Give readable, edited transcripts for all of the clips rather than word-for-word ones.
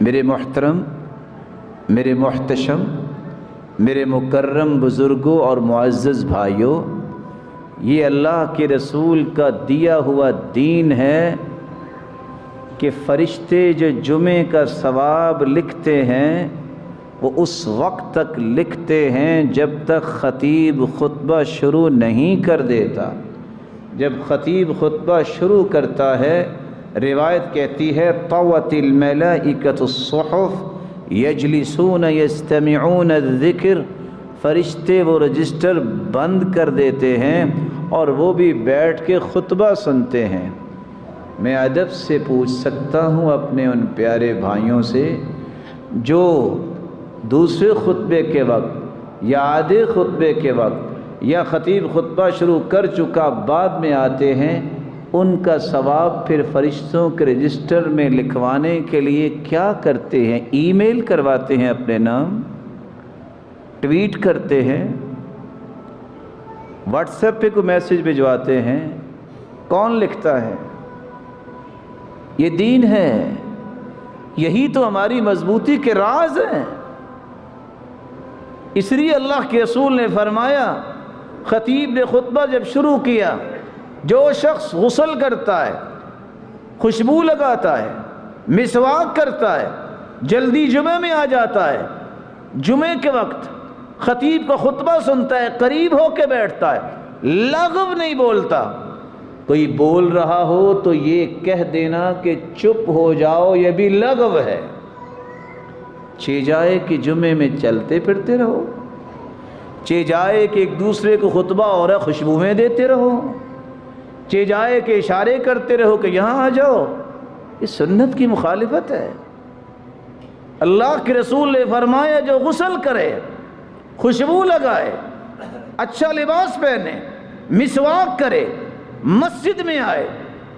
میرے محترم، میرے محتشم، میرے مکرم بزرگوں اور معزز بھائیوں، یہ اللہ کے رسول کا دیا ہوا دین ہے کہ فرشتے جو جمعے کا ثواب لکھتے ہیں وہ اس وقت تک لکھتے ہیں جب تک خطیب خطبہ شروع نہیں کر دیتا۔ جب خطیب خطبہ شروع کرتا ہے، روایت کہتی ہے طوت الملائکۃ الصحف یجلسون یستمعون الذکر، فرشتے وہ رجسٹر بند کر دیتے ہیں اور وہ بھی بیٹھ کے خطبہ سنتے ہیں۔ میں ادب سے پوچھ سکتا ہوں اپنے ان پیارے بھائیوں سے جو دوسرے خطبے کے وقت یا آدھے خطبے کے وقت یا خطیب خطبہ شروع کر چکا بعد میں آتے ہیں، ان کا ثواب پھر فرشتوں کے رجسٹر میں لکھوانے کے لیے کیا کرتے ہیں؟ ای میل کرواتے ہیں اپنے نام، ٹویٹ کرتے ہیں، واٹس ایپ پہ کوئی میسج بھجواتے ہیں؟ کون لکھتا ہے؟ یہ دین ہے، یہی تو ہماری مضبوطی کے راز ہیں۔ اس لیے اللہ کے رسول نے فرمایا، خطیب نے خطبہ جب شروع کیا، جو شخص غسل کرتا ہے، خوشبو لگاتا ہے، مسواک کرتا ہے، جلدی جمعے میں آ جاتا ہے، جمعے کے وقت خطیب کا خطبہ سنتا ہے، قریب ہو کے بیٹھتا ہے، لغو نہیں بولتا۔ کوئی بول رہا ہو تو یہ کہہ دینا کہ چپ ہو جاؤ، یہ بھی لغو ہے۔ چہ جائے کہ جمعے میں چلتے پھرتے رہو، چہ جائے کہ ایک دوسرے کو خطبہ اور خوشبوئیں دیتے رہو، چہ جائے کہ اشارے کرتے رہو کہ یہاں آ جاؤ، یہ سنت کی مخالفت ہے۔ اللہ کے رسول نے فرمایا جو غسل کرے، خوشبو لگائے، اچھا لباس پہنے، مسواک کرے، مسجد میں آئے،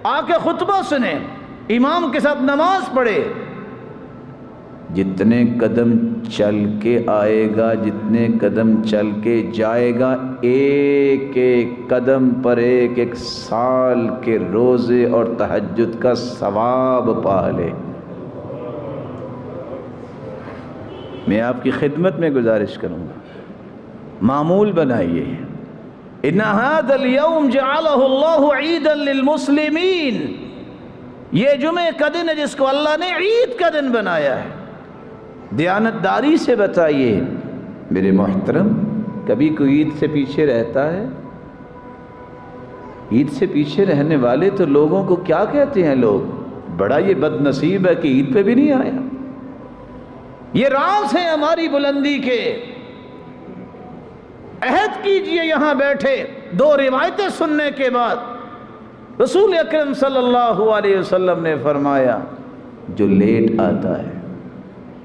آ کے خطبہ سنے، امام کے ساتھ نماز پڑھے، جتنے قدم چل کے آئے گا، جتنے قدم چل کے جائے گا، ایک ایک قدم پر ایک ایک سال کے روزے اور تہجد کا ثواب پا لے۔ میں آپ کی خدمت میں گزارش کروں گا، معمول بنائیے۔ ان هذا اليوم جعله الله عيدا للمسلمين، یہ جمعے کا دن ہے جس کو اللہ نے عید کا دن بنایا ہے۔ دیانتداری سے بتائیے میرے محترم، کبھی کوئی عید سے پیچھے رہتا ہے؟ عید سے پیچھے رہنے والے تو لوگوں کو کیا کہتے ہیں لوگ؟ بڑا یہ بد نصیب ہے کہ عید پہ بھی نہیں آیا۔ یہ راز ہے ہماری بلندی کے۔ عہد کیجئے یہاں بیٹھے، دو روایتیں سننے کے بعد رسول اکرم صلی اللہ علیہ وسلم نے فرمایا، جو لیٹ آتا ہے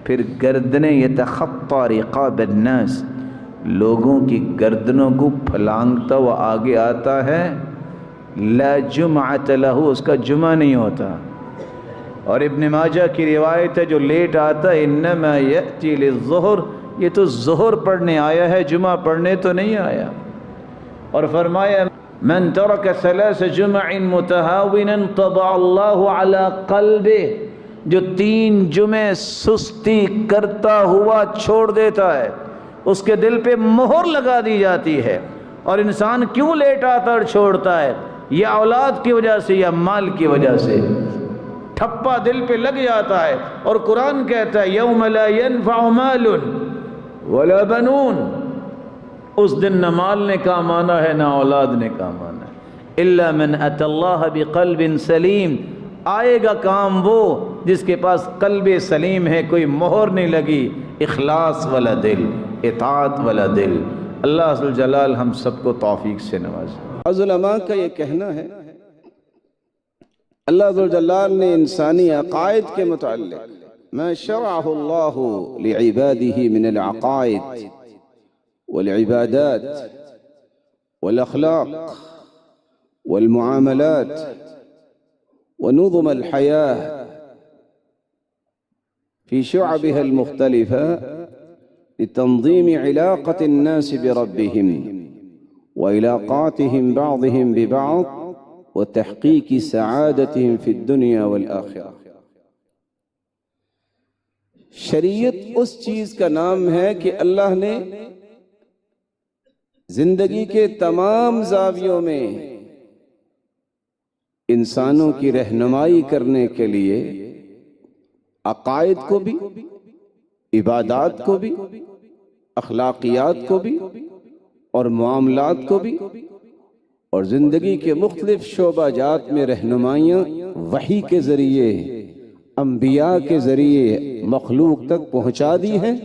پھر گردنیں یتخطی رقاب الناس، لوگوں کی گردنوں کو پھلانگتا ہوا آگے آتا ہے، لا جمعۃ لہ، اس کا جمعہ نہیں ہوتا۔ اور ابن ماجہ کی روایت ہے جو لیٹ آتا ہے انما یأتی للظہر، یہ تو ظہر پڑھنے آیا ہے، جمعہ پڑھنے تو نہیں آیا۔ اور فرمایا من ترک ثلاث جمع متہاونا طبع اللہ علی قلبہ، جو 3 جمعے سستی کرتا ہوا چھوڑ دیتا ہے اس کے دل پہ مہر لگا دی جاتی ہے۔ اور انسان کیوں لیٹ آتا اور چھوڑتا ہے؟ یا اولاد کی وجہ سے یا مال کی وجہ سے، ٹھپا دل پہ لگ جاتا ہے۔ اور قرآن کہتا ہے یوم لا ينفع مال ولا بنون، اس دن نہ مال نے کام آنا ہے نہ اولاد نے کام آنا ہے، الا من اتى اللہ بقلب سلیم، آئے گا کام وہ جس کے پاس قلب سلیم ہے، کوئی مہر نہیں لگی، اخلاص والا دل، اطاعت والا دل۔ اللہ ذو الجلال ہم سب کو توفیق سے نوازے۔ بعض علماء کا یہ کہنا ہے اللہ ذو الجلال نے انسانی عقائد کے متعلق ما شرعہ اللہ لعبادہ من العقائد والعبادات والاخلاق والمعاملات ونظم الحياة في شعبها المختلفة لتنظيم علاقة الناس بربهم وعلاقاتهم بعضهم ببعض وتحقيق سعادتهم في الدنيا والآخرة۔ شریعت اس چیز کا نام ہے کہ اللہ نے زندگی کے تمام زاویوں میں انسانوں کی رہنمائی کرنے کے لیے عقائد کو بھی، عبادات کو بھی، اخلاقیات کو بھی اور معاملات کو بھی اور زندگی کے مختلف شعبہ جات میں رہنمائیاں وحی کے ذریعے، انبیاء کے ذریعے مخلوق تک پہنچا دی ہیں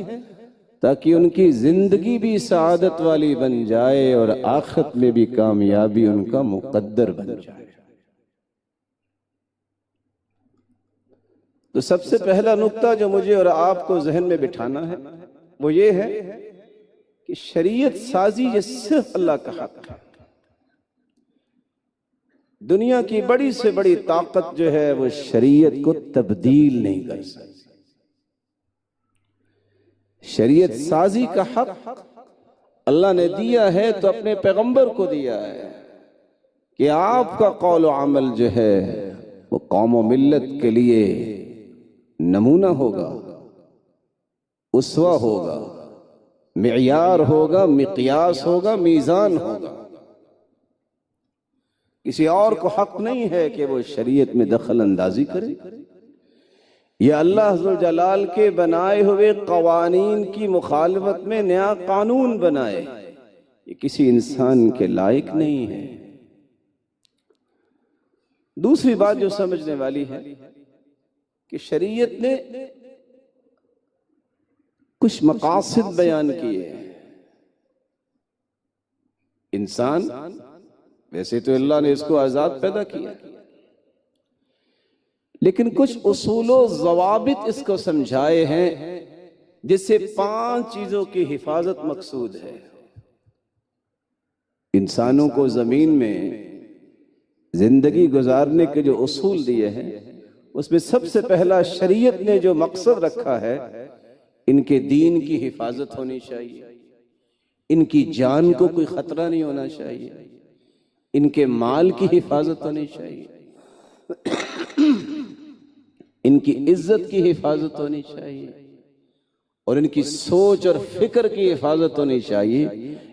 تاکہ ان کی زندگی بھی سعادت والی بن جائے اور آخرت میں بھی کامیابی ان کا مقدر بن جائے۔ تو سب سے پہلا نقطہ جو مجھے اور آپ کو ذہن میں بٹھانا ہے وہ یہ ہے کہ شریعت سازی یہ صرف اللہ کا حق ہے۔ دنیا کی بڑی سے بڑی طاقت جو ہے وہ شریعت کو تبدیل نہیں کر سکتی۔ شریعت سازی کا حق اللہ نے دیا ہے تو اپنے پیغمبر کو دیا ہے کہ آپ کا قول و عمل جو ہے وہ قوم و ملت کے لیے نمونہ ہوگا، اسوہ ہوگا، معیار ہوگا، مقیاس ہوگا، میزان ہوگا۔ کسی اور کو حق نہیں ہے کہ وہ شریعت میں دخل اندازی کرے یا اللہ ذوالجلال کے بنائے ہوئے قوانین کی مخالفت میں نیا قانون بنائے، یہ کسی انسان کے لائق نہیں ہے۔ دوسری بات جو سمجھنے والی ہے کہ شریعت نے کچھ مقاصد بیان کیے ہیں۔ انسان ویسے تو اللہ نے اس کو آزاد پیدا کیا، لیکن کچھ اصول و ضوابط اس کو سمجھائے ہیں جس سے 5 چیزوں کی حفاظت مقصود ہے۔ انسانوں کو زمین میں زندگی گزارنے کے جو اصول دیے ہیں اس میں سب سے پہلا شریعت نے جو مقصد رکھا ہے، ان کے دین کی حفاظت ہونی چاہیے، ان کی جان کو کوئی خطرہ نہیں ہونا چاہیے، ان کے مال کی حفاظت ہونی چاہیے، ان کی عزت کی حفاظت ہونی چاہیے اور ان کی سوچ اور فکر کی حفاظت ہونی چاہیے۔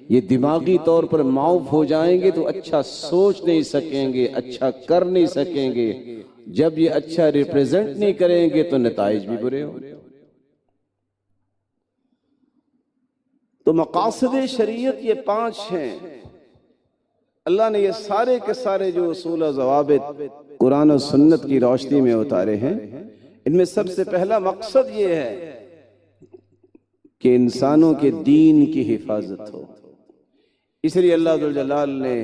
یہ دماغی طور پر معاف ہو جائیں گے تو اچھا سوچ نہیں سکیں گے، اچھا کر نہیں سکیں گے، جب یہ اچھا ریپریزنٹ نہیں کریں گے تو نتائج بھی برے ہوں۔ تو مقاصد شریعت یہ 5 ہیں۔ اللہ نے یہ سارے کے سارے جو اصول و ضوابط قرآن و سنت کی روشنی میں اتارے ہیں، ان میں سب سے پہلا مقصد یہ ہے کہ انسانوں کے دین کی حفاظت ہو۔ اس لیے اللہ ذوالجلال نے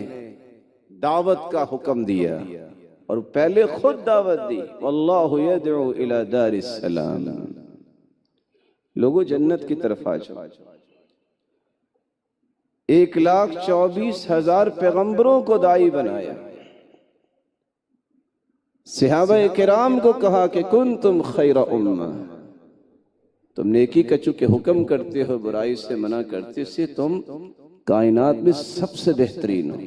دعوت کا حکم دیا اور پہلے خود دعوت دی، واللہ یدعو الی دار السلام، لوگوں جنت کی طرف آ جاؤ۔ 1,24,000 پیغمبروں کو داعی بنایا۔ صحابہ کرام کو کہا کہ کنتم خیر امہ، تم نیکی کا چونکہ حکم کرتے ہو، برائی سے منع کرتے ہو، اس سے تم کائنات میں سب سے بہترین ہو۔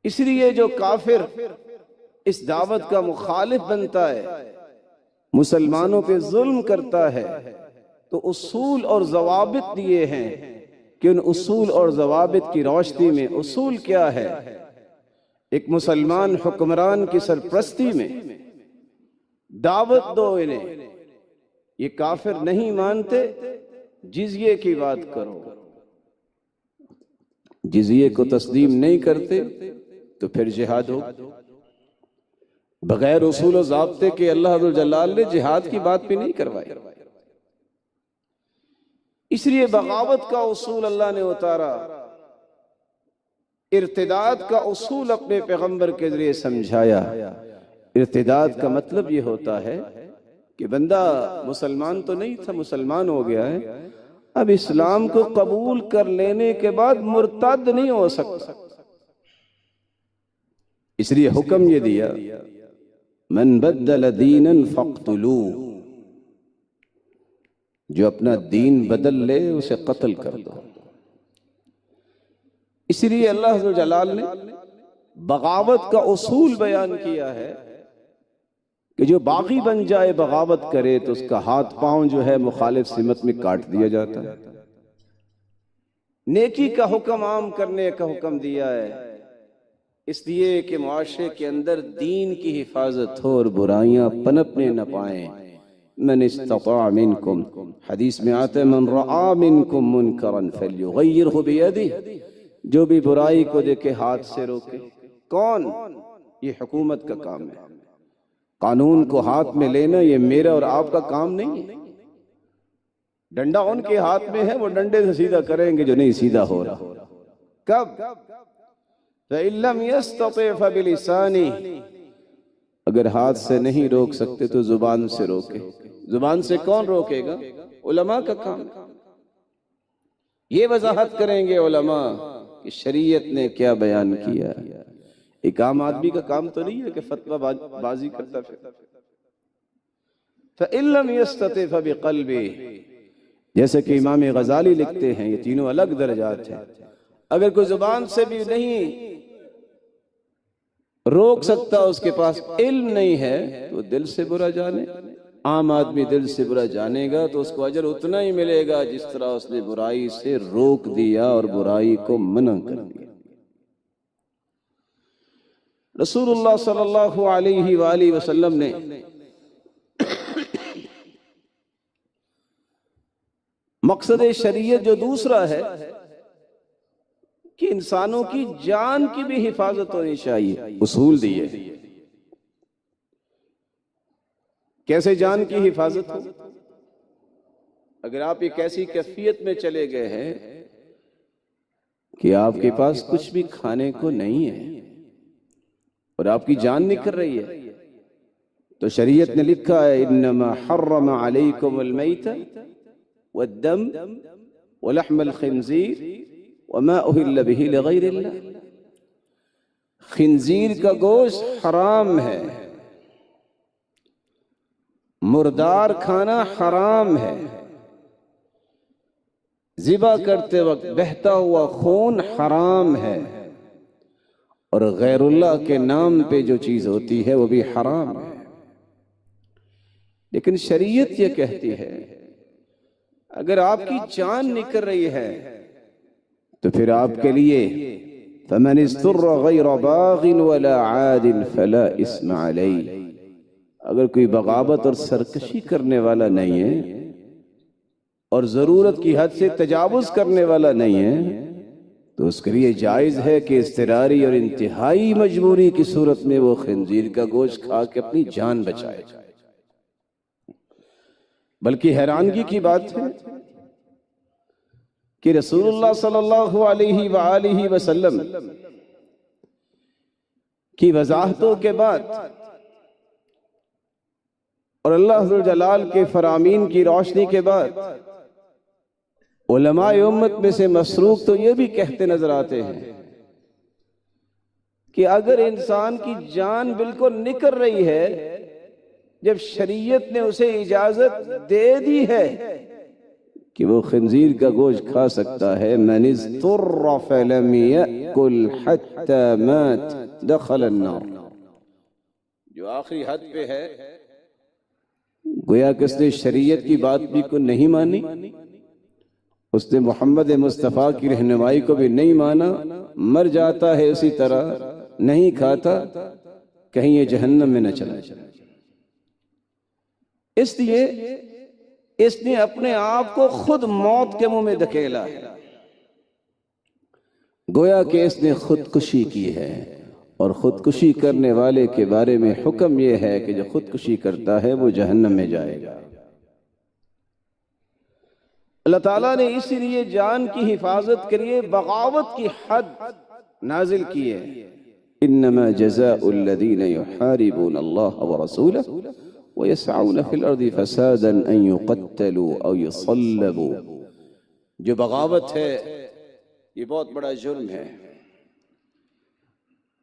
اس لیے جو کافر اس دعوت کا مخالف بنتا ہے، مسلمانوں پہ ظلم کرتا ہے، تو اصول اور ضوابط دیے ہیں کہ ان اصول اور ضوابط کی روشنی میں اصول کیا ہے؟ ایک مسلمان حکمران کی سرپرستی میں دعوت دو انہیں، یہ کافر نہیں مانتے، جزیے کی بات کرو، جزیے کو تسلیم نہیں کرتے تو پھر جہاد ہو۔ بغیر اصول و ضابطے کے اللہ ذوالجلال نے جہاد کی بات بھی نہیں کروائی۔ اس لیے بغاوت کا اصول اللہ نے اتارا، ارتداد کا اصول اپنے پیغمبر کے ذریعے سمجھایا۔ ارتداد کا مطلب یہ ہوتا ہے کہ بندہ مسلمان تو نہیں تھا، مسلمان ہو گیا ہے، اب اسلام کو قبول کر لینے کے بعد مرتد نہیں ہو سکتا۔ اس لیے حکم یہ دیا، من بدل دینا فاقتلوه، جو اپنا دین بدل لے اسے قتل کر دو۔ اس لیے اللہ ذوالجلال نے بغاوت کا اصول بیان کیا ہے کہ جو باغی بن جائے بغاوت کرے تو اس کا ہاتھ پاؤں جو ہے مخالف سمت میں کاٹ دیا جاتا ہے۔ نیکی کا حکم عام کرنے کا حکم دیا ہے، اس لیے کہ معاشرے کے اندر دین کی حفاظت ہو اور برائیاں پنپنے نہ پائیں۔ من استطاع منکم، حدیث میں آتا ہے من رعا منکم منکرا فلیغیرہ بیدہ، جو بھی برائی کو دیکھے ہاتھ سے روکے۔ کون؟ یہ حکومت کا کام ہے۔ قانون کو ہاتھ میں لینا یہ میرا اور آپ کا کام نہیں ہے۔ ڈنڈا ان کے ہاتھ میں ہے، وہ ڈنڈے سے سیدھا کریں گے جو نہیں سیدھا ہو رہا۔ کب؟ فَإِن لَّمْ يَسْتَطِعْ فَبِلِسَانِهِ، اگر ہاتھ سے نہیں روک سکتے تو زبان سے روکے۔ زبان سے کون روکے گا؟ علماء کا کام۔ یہ وضاحت کریں گے علماء کہ شریعت نے کیا بیان کیا۔ ایک عام آدمی کا کام تو نہیں ہے کہ فتویٰ بازی کرتا پھر۔ فَإِن لَّمْ يَسْتَطِعْ فَبِقَلْبِهِ، جیسے کہ امام غزالی لکھتے ہیں، یہ تینوں الگ درجات ہیں۔ اگر کوئی زبان سے بھی نہیں روک سکتا، اس کے پاس علم نہیں ہے، تو دل سے برا جانے۔ عام آدمی دل سے برا جانے گا تو اس کو اجر اتنا ہی ملے گا جس طرح اس نے برائی سے روک دیا اور برائی کو منع کر دیا۔ رسول اللہ صلی اللہ علیہ وآلہ وسلم نے مقصد شریعت جو دوسرا ہے کہ انسانوں کی جان کی بھی حفاظت ہونی چاہیے، اصول دیے۔ کیسے جان کی حفاظت ہو؟ اگر آپ ایک ایسی کیفیت میں چلے گئے ہیں کہ آپ کے پاس کچھ بھی کھانے کو نہیں ہے اور آپ کی جان نکل رہی ہے، تو شریعت نے لکھا ہے انما حرم علیکم المیت والدم ولحم الخنزیر وما اہل بہ لغیر اللہ۔ خنزیر کا گوشت حرام ہے، مردار کھانا حرام ہے، ذبح کرتے وقت بہتا ہوا خون حرام ہے، اور غیر اللہ کے نام پہ جو چیز ہوتی ہے وہ بھی حرام ہے۔ لیکن شریعت یہ کہتی ہے اگر آپ کی جان نکل رہی ہے تو پھر آپ کے لیے فَمَنِ اسْتُرَّ غَيْرَ بَاغٍ وَلَا عَادٍ فَلَا إِثْمَ عَلَيْهِ، اگر کوئی بغاوت اور سرکشی کرنے والا نہیں ہے اور ضرورت کی حد سے تجاوز کرنے والا نہیں ہے تو اس کے لیے جائز ہے کہ اضطراری اور انتہائی مجبوری کی صورت میں وہ خنزیر کا گوشت کھا کے اپنی جان بچائے۔ بلکہ حیرانگی کی بات ہے کہ رسول اللہ صلی اللہ علیہ وآلہ وسلم کی وضاحتوں کے بعد اور اللہ ذو الجلال کے فرامین کی روشنی کے بعد علماء امت میں سے مسروق تو یہ بھی کہتے نظر آتے ہیں کہ اگر انسان کی جان بالکل نکل رہی ہے، جب شریعت نے اسے اجازت دے دی ہے کہ وہ خنزیر کا گوشت کھا سکتا ہے، من اضطر فلم یأکل حتی مات دخل النار، جو آخری حد پہ ہے، گویا کہ اس نے شریعت کی بات بھی کو نہیں مانی، اس نے محمد مصطفیٰ کی رہنمائی کو بھی نہیں مانا، مر جاتا ہے اسی طرح، نہیں کھاتا، کہیں یہ جہنم میں نہ چلا جائے۔ اس لیے اس نے اپنے آپ کو خود موت کے منہ میں دھکیلا ہے، گویا کہ اس نے خودکشی کی ہے، اور خودکشی کرنے والے کے بارے میں حکم یہ ہے کہ جو خودکشی کرتا ہے وہ جہنم میں جائے گا۔ اللہ تعالیٰ نے اسی لیے جان کی حفاظت کے لیے بغاوت کی حد نازل کی ہے۔ انما جزاء الذین یحاربون اللہ ورسولہ وَيَسْعَوْنَ فِي الْأَرْضِ فَسَادًا أَن يُقَتَّلُوا أَوْ يُصَلَّبُوا، جو بغاوت ہے یہ بہت بڑا جرم ہے۔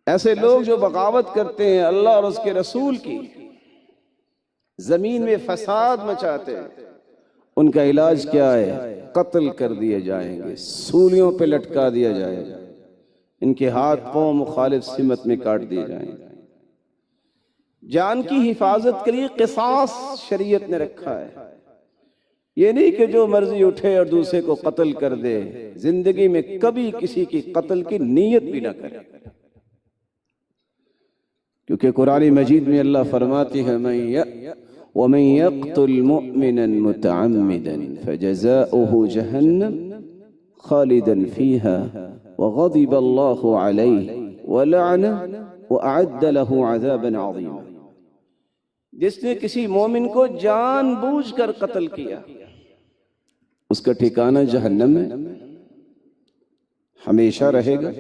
ایسے لوگ جو بغاوت کرتے ہیں اللہ اور اس کے رسول کی، زمین میں فساد مچاتے ہیں، ان کا علاج کیا ہے؟ قتل کر دیے جائیں گے، سولیوں پہ لٹکا دیا جائے گا، ان کے ہاتھ پاؤں مخالف سمت میں کاٹ دیے جائیں گے۔ جان کی حفاظت کے لیے قصاص شریعت نے رکھا ہے. یہ نہیں کہ جو مرضی اٹھے اور دوسرے کو قتل کر دے. زندگی میں کبھی کسی کی قتل کی نیت بھی نہ کرے، کیونکہ قرآن مجید میں اللہ فرماتی ہے وَمَن يَقْتُلْ مُؤْمِنًا مُتَعَمِّدًا فَجَزَاؤُهُ جَهَنَّمُ خَالِدًا فِيهَا وَغَضِبَ اللَّهُ عَلَيْهِ وَلَعْنَهُ وَأَعَدَّ لَهُ عَذَابًا عَظِيمًا. جس نے کسی مومن کو جان بوجھ کر قتل کیا اس کا ٹھکانہ جہنم میں ہمیشہ رہے گا.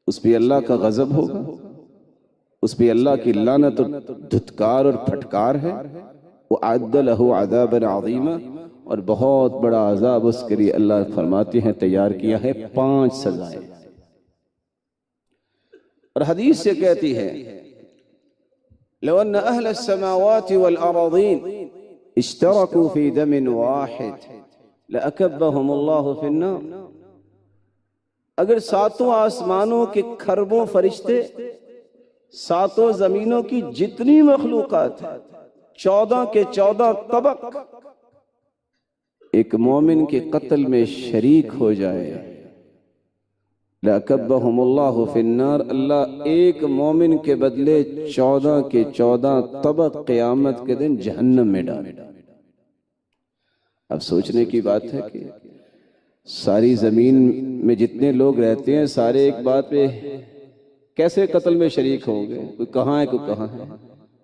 اس پہ اللہ کا غضب ہوگا، اس پہ اللہ کی لعنت اور دھتکار اور پھٹکار ہے. وَأَعَدَّ لَهُ عَذَابًا عَظِيمًا، اور بہت بڑا عذاب اس کے لیے اللہ فرماتے ہیں تیار کیا ہے. 5 سزائیں. اور حدیث سے کہتی ہے لو ان اہل السماوات والارضین اشترکوا فی دم واحد لأکبهم اللہ فی النار. اگر 7 آسمانوں کے کھربوں فرشتے، 7 زمینوں کی جتنی مخلوقات ہیں، 14 کے 14 طبق ایک مومن کے قتل میں شریک ہو جائے لَأَكَبَّهُمُ اللَّهُ فِي النَّارِ، اللہ ایک مومن کے بدلے 14 کے 14 طبق قیامت کے دن جہنم میں ڈالے. اب سوچنے کی بات ہے کہ ساری زمین میں جتنے لوگ رہتے ہیں سارے ایک بات پہ کیسے قتل میں شریک ہوں گے؟ کوئی کہاں ہے کوئی کہاں ہے.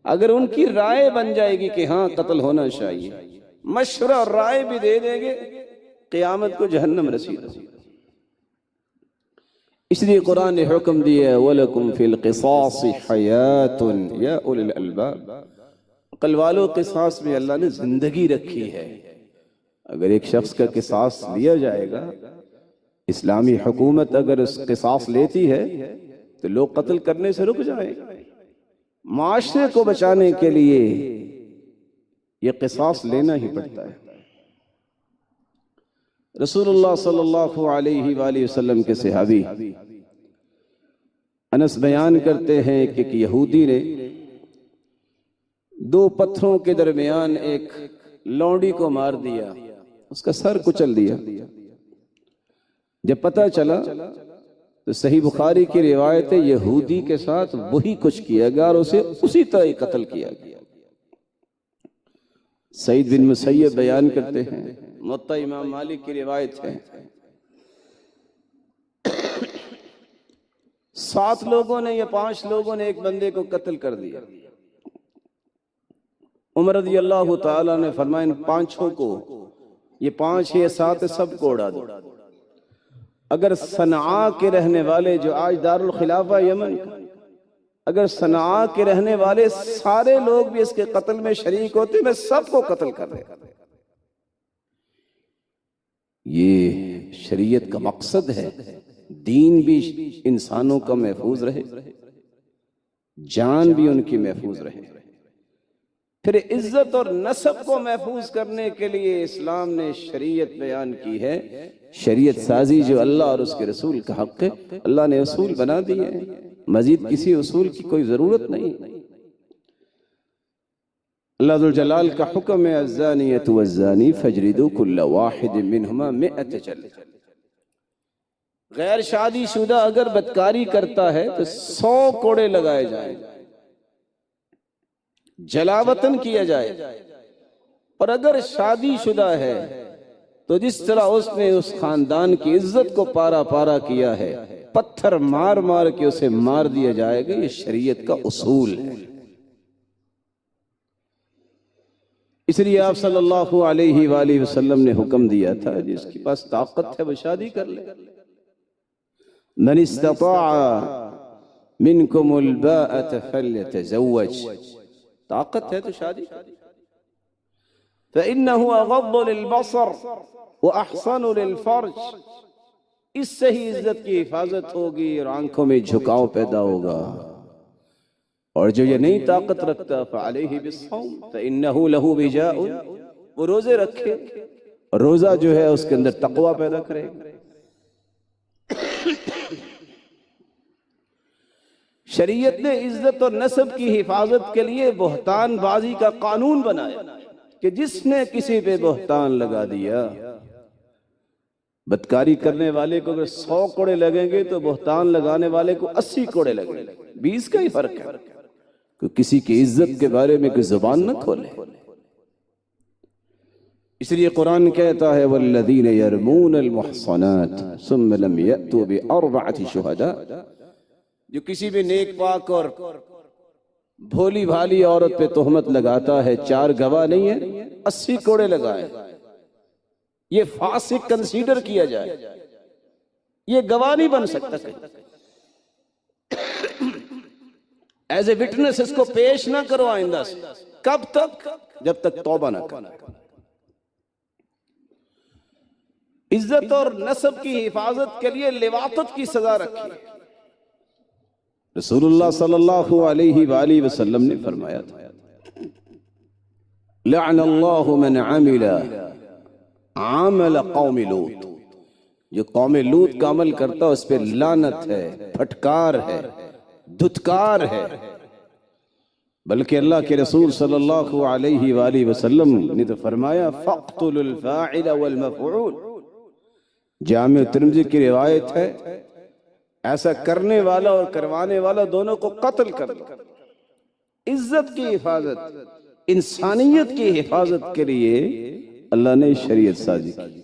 اگر ان کی رائے بن جائے گی کہ ہاں قتل ہونا چاہیے، مشورہ اور رائے بھی دے دیں گے، قیامت کو جہنم رسید. اس لیے قرآن نے حکم دیا وَلَكُمْ فِي الْقِصَاصِ حَيَاةٌ يَا أُولِي الْأَلْبَابِ. عقل والو، قصاص میں اللہ نے زندگی رکھی ہے. اگر ایک شخص کا قصاص لیا جائے گا، اسلامی حکومت اگر اس قصاص لیتی ہے تو لوگ قتل کرنے سے رک جائیں. معاشرے کو بچانے کے لیے یہ قصاص لینا ہی پڑتا ہے. رسول اللہ صلی اللہ علیہ وآلہ وسلم کے صحابی انس بیان کرتے ہیں کہ ایک یہودی نے 2 پتھروں کے درمیان ایک لونڈی کو مار دیا، اس کا سر کچل دیا. جب پتہ چلا تو صحیح بخاری کی روایت ہے یہودی کے ساتھ وہی کچھ کیا گیا اور اسے اسی طرح قتل کیا گیا. سعید بن مسیب بیان کرتے ہیں، موطا امام مالک کی روایت ہے 7 لوگوں نے یا 5 لوگوں نے ایک بندے کو قتل کر دیا. عمر رضی اللہ تعالیٰ نے فرمایا ان 5 کو، یہ 5 یا 7 سب کو اڑا دو. اگر صنعاء کے رہنے والے جو آج دارالخلافہ یمن، اگر صنعاء کے رہنے والے سارے لوگ بھی اس کے قتل میں شریک ہوتے میں سب کو قتل کر دے. یہ شریعت کا مقصد ہے، دین بھی انسانوں کا محفوظ رہے، جان بھی ان کی محفوظ رہے. پھر عزت اور نسب کو محفوظ کرنے کے لیے اسلام نے شریعت بیان کی ہے. شریعت سازی جو اللہ اور اس کے رسول کا حق ہے، اللہ نے اصول بنا دیے ہیں، مزید کسی اصول کی کوئی ضرورت نہیں. اللہ ذوالجلال کا حکم ہے الزانیۃ والزانی فاجلدوا کل واحد منہما 100 جلدہ. غیر شادی شدہ اگر بدکاری کرتا ہے تو 100 کوڑے لگائے جائیں، جلاوطن کیا جائے. اور اگر شادی شدہ ہے تو جس طرح اس نے اس خاندان کی عزت کو پارا پارا کیا ہے، پتھر مار مار کے اسے مار دیا جائے گا. یہ شریعت کا اصول ہے. اس لیے آپ صلی اللہ علیہ وآلہ وسلم نے حکم دیا تھا جس کے پاس طاقت ہے وہ شادی کر لے. من استطاع منکم الباءة فلیتزوج، طاقت ہے تو شادی کر. فإنه أغض للبصر وأحصن للفرج، اس سے ہی عزت کی حفاظت ہوگی اور آنکھوں میں جھکاؤ پیدا ہوگا. اور جو یہ نئی طاقت رکھتا فعلیہ بالصوم فإنه له وجاء، وہ روزے رکھے، اور روزہ جو ہے اس کے اندر تقوی پیدا کرے. شریعت نے عزت اور نسب کی حفاظت کے لیے بہتان بازی کا قانون بنایا کہ جس نے کسی پہ بہتان لگا دیا، بدکاری کرنے والے کو اگر 100 کوڑے لگیں گے تو بہتان لگانے والے کو 80 کوڑے لگیں گے، 20 کا ہی فرق ہے، کہ کسی کی عزت کے بارے میں کوئی زبان نہ کھولے۔ اس لیے قرآن کہتا ہے والذین یرمون المحصنات ثم لم یأتوا بأربعۃ شہداء، جو کسی بھی نیک پاک اور بھولی بھالی عورت پہ تہمت لگاتا ہے، 4 گواہ نہیں ہے، 80 کوڑے لگائے، یہ فاسق کنسیڈر کیا جائے، یہ گواہ نہیں بن سکتا کہیں، ایز اے وٹنس اس کو پیش نہ کرو آئندہ سے۔ کب تک؟ جب تک توبہ نہ کرے۔ عزت اور نسب کی حفاظت کے لیے لواطت کی سزا رکھی۔ رسول اللہ صلی اللہ علیہ وآلہ وسلم نے فرمایا تھا لعن اللہ من عمل عمل قوم لوط، جو قوم لوط کا عمل کرتا اس پہ لعنت ہے، پھٹکار ہے، دھتکار ہے۔ بلکہ اللہ کے رسول صلی اللہ علیہ وآلہ وسلم نے تو فرمایا فاقتلوا الفاعل والمفعول۔ جامع ترمذی کی روایت ہے ایسا کرنے والا اور کروانے والا دونوں کو قتل کر دو۔ عزت کی حفاظت، انسانیت کی حفاظت کے لیے اللہ نے شریعت سازی کی۔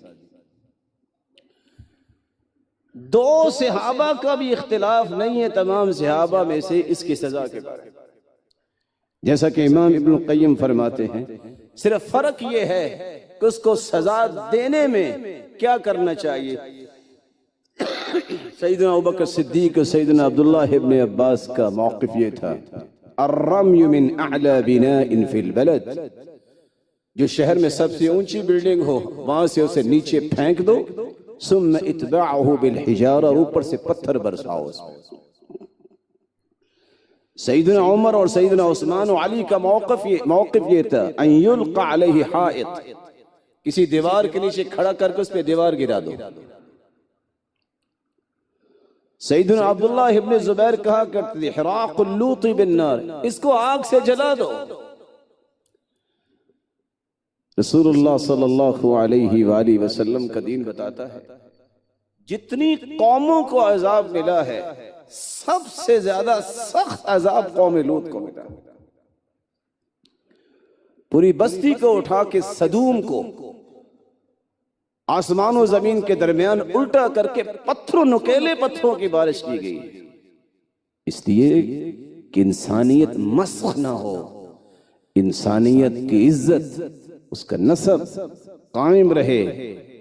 2 صحابہ کا بھی اختلاف نہیں ہے تمام صحابہ میں سے اس کی سزا کے بارے میں، جیسا کہ امام ابن القیم فرماتے ہیں صرف فرق یہ ہے کہ اس کو سزا دینے میں کیا کرنا چاہیے۔ سیدنا ابوبکر صدیق اور سیدنا عبداللہ ابن عباس کا موقف یہ تھا الرمی من اعلی بناء فی البلد، جو شہر میں سب سے اونچی بلڈنگ ہو وہاں سے اسے نیچے پھینک دو، ثم اتبعہ بالحجارہ، اوپر سے پتھر برساؤ اس میں۔ سیدنا عمر اور سیدنا عثمان و علی کا موقف یہ تھا ان یلقى علیہ حائط، کسی دیوار کے نیچے کھڑا کر کے اس پہ دیوار گرا دو۔ سیدنا عبداللہ ابن زبیر کہا کرتے تھے حراق اللوط بالنار، اس کو آگ سے جلا دو۔ رسول اللہ صلی اللہ علیہ وآلہ وسلم کا دین بتاتا ہے جتنی قوموں کو عذاب ملا ہے سب سے زیادہ سخت عذاب قوم لوط کو ملا۔ پوری بستی کو اٹھا کے صدوم کو آسمان و زمین کے درمیان الٹا کر کے نکیلے پتھروں کی بارش کی گئی، اس لیے کہ انسانیت مسخ نہ ہو، انسانیت کی عزت، اس کا نسب قائم رہے،